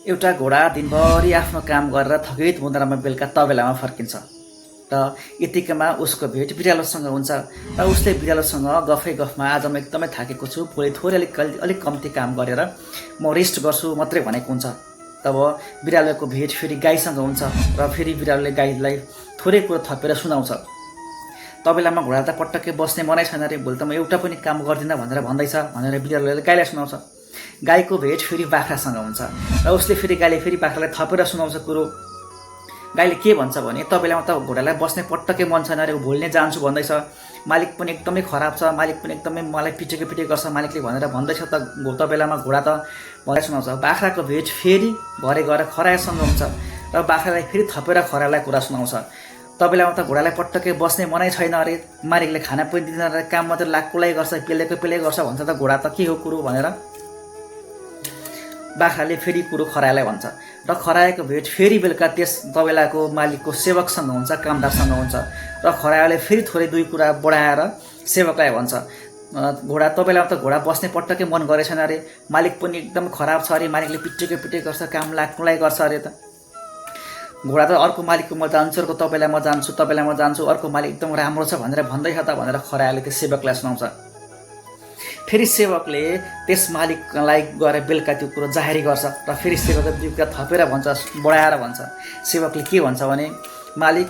एउटा घोडा दिनभरि आफ्नो काम गरेर थकित हुँदामा बेलुका तबेलामा फर्किन्छ र यतिकैमा उसको भेट बिरालोसँग हुन्छ र उसले बिरालोसँग गफै गफमा आज म एकदमै थाकेको छु, भोलि थोरै अलिक कम्ती काम गरेर म रेस्ट गर्छु मात्रै भनेको हुन्छ। तब बिरालोको भेट फेरि गाईसँग हुन्छ र फेरि बिरालोले गाईलाई थोरै कुरो थपेर सुनाउँछ। तबेलामा घोडा त पटक्कै बस्ने मनै छैन रे, भोलि त म एउटा पनि काम गर्दिनँ भनेर भन्दैछ भनेर बिरालोले गाईलाई सुनाउँछ। गाईको भेट फेरि बाख्रासँग हुन्छ र उसले फेरि गाईले फेरि बाख्रालाई थपेर सुनाउँछ कुरो। गाईले के भन्छ भने तबेलामा त घोडालाई बस्ने पटक्कै मन छैन रे, भोलि नै जान्छु भन्दैछ, मालिक पनि एकदमै खराब छ, मालिक पनि एकदमै मलाई पिटेको गर्छ मालिकले भनेर भन्दैछ। त तबेलामा घोडा त भनेर सुनाउँछ। बाख्राको भेट फेरि घरे गएर खरायोसँग हुन्छ र बाख्रालाई फेरि थपेर खरालाई कुरा सुनाउँछ। तबेलामा त घोडालाई पटक्कै बस्ने मनै छैन अरे, मालिकले खाना पनि दिँदैन अरे, काम मात्रै लाकुलाई गर्छ, पेलेको गर्छ भन्छ। त घोडा त के हो कुरो भनेर बाख्राले फेरि कुरो खरायोलाई भन्छ र खरायोको भेट फेरि बेलुका त्यस तबेलाको मालिकको सेवकसँग हुन्छ, कामदारसँग हुन्छ र खरायोले फेरि थोरै दुई कुरा बढाएर सेवकलाई भन्छ। घोडा तबेलामा त घोडा बस्ने पटक्कै मन गरेको छैन अरे, मालिक पनि एकदम खराब छ अरे, मालिकले पिटेको गर्छ, काम लाकुलाई गर्छ अरे। त घोडा त अर्को मालिकको म जान्छु, अर्को तबेलामा जान्छु, अर्को मालिक एकदम राम्रो छ भनेर भन्दैछ त भनेर खरायोले त्यो सेवकलाई सुनाउँछ। फेरि सेवकले त्यस मालिकलाई गएर बेलुका त्यो कुरो जाहेरी गर्छ र फेरि सेवकले दुई कुरा थपेर भन्छ, बढाएर भन्छ। सेवकले के भन्छ भने, मालिक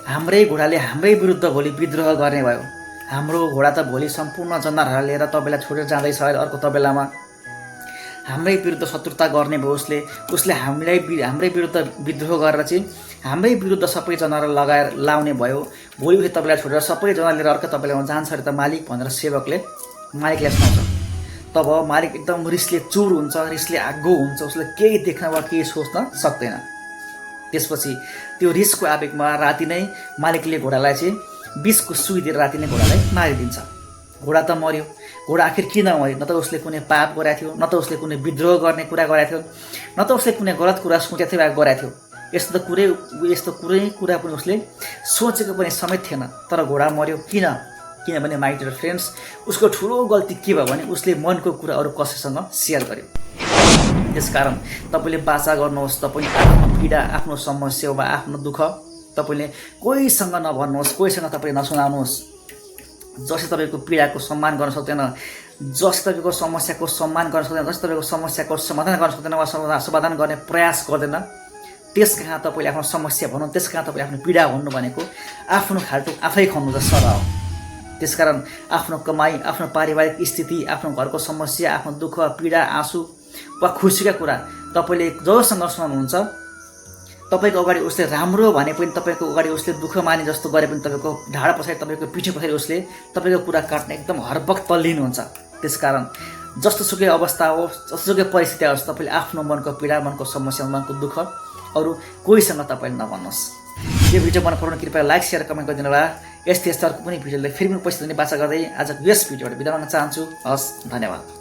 हाम्रै घोडाले हाम्रै विरुद्ध भोलि विद्रोह गर्ने भयो, हाम्रो घोडा त भोलि सम्पूर्ण जनावरहरूलाई लिएर तबेला छोडेर जाँदैछ अर्को तबेलामा, हाम्रै विरुद्ध शत्रुता गर्ने भयो। उसले हाम्रै विरुद्ध विद्रोह गरेर चाहिँ हाम्रै विरुद्ध सबै जनावर लाउने भयो, भोलि उयो तबेला छोडेर सबै जनावर लिएर अर्को तबेलामा जान्छ अरे त मालिक भनेर सेवकले मालिकलाई सुनाउँछ। तब मालिक एकदम रिसले चुर हुन्छ, रिसले आगो हुन्छ, उसले केही देख्न वा केही सोच्न सक्दैन। त्यसपछि त्यो रिसको आवेगमा राति नै मालिकले घोडालाई चाहिँ विषको सुई दिएर राति नै घोडालाई मारिदिन्छ। घोडा त मर्यो। घोडा आखिर किन मर्यो? न त उसले कुनै पाप गरेको थियो, न त उसले कुनै विद्रोह गर्ने कुरा गरेको थियो, न त उसले कुनै गलत कुरा सोचेको थियो वा गरेको थियो। यस्तो कुरा पनि उसले सोचेको पनि समेत थिएन, तर घोडा मर्यो। किनभने माइ डियर फ्रेन्ड्स, उसको ठुलो गल्ती के भयो भने उसले मनको कुरा अरू कसैसँग सेयर गर्यो। त्यसकारण तपाईँले बाचा गर्नुहोस्, तपाईँले आफ्नो पीडा, आफ्नो समस्या वा आफ्नो दुःख तपाईँले कोहीसँग नभन्नुहोस्, कोहीसँग तपाईँले नसुनाउनुहोस्। जसले तपाईँको पीडाको सम्मान गर्न सक्दैन, जसले तपाईँको समस्याको सम्मान गर्न सक्दैन, जसले तपाईँको समस्याको समाधान गर्न सक्दैन वा समाधान गर्ने प्रयास गर्दैन, त्यस कहाँ तपाईँले आफ्नो समस्या भन्नु, त्यस कहाँ तपाईँले आफ्नो पीडा भन्नु भनेको आफ्नो खाल्टो आफै खन्नु जस्तो हो। त्यसकारण आफ्नो कमाई, आफ्नो पारिवारिक स्थिति, आफ्नो घरको समस्या, आफ्नो दुःख, पीडा, आँसु वा खुसीका कुरा तपाईँले जोसँग सुनाउनुहुन्छ, तपाईँको अगाडि उसले राम्रो भने पनि, तपाईँको अगाडि उसले दुःख माने जस्तो गरे पनि, तपाईँको ढाड पछाडि, तपाईँको पिठो पछाडि उसले तपाईँको कुरा काट्न एकदम हरबक्त तल्लिनुहुन्छ। त्यसकारण जस्तोसुकै अवस्था होस्, जस्तोसुकै परिस्थिति होस्, तपाईँले आफ्नो मनको पीडा, मनको समस्या, मनको दुःख अरू कोहीसँग तपाईँले नभन्नुहोस्। यो भिडियो मन पराउनु कृपया लाइक, सेयर, कमेन्ट गरिदिनु होला। यस्तै अर्को पनि भिडियोले फेरि पनि पैसा दिने बाचा गर्दै आजको यस भिडियोबाट बिदा माग्न चाहन्छु। हस्, धन्यवाद।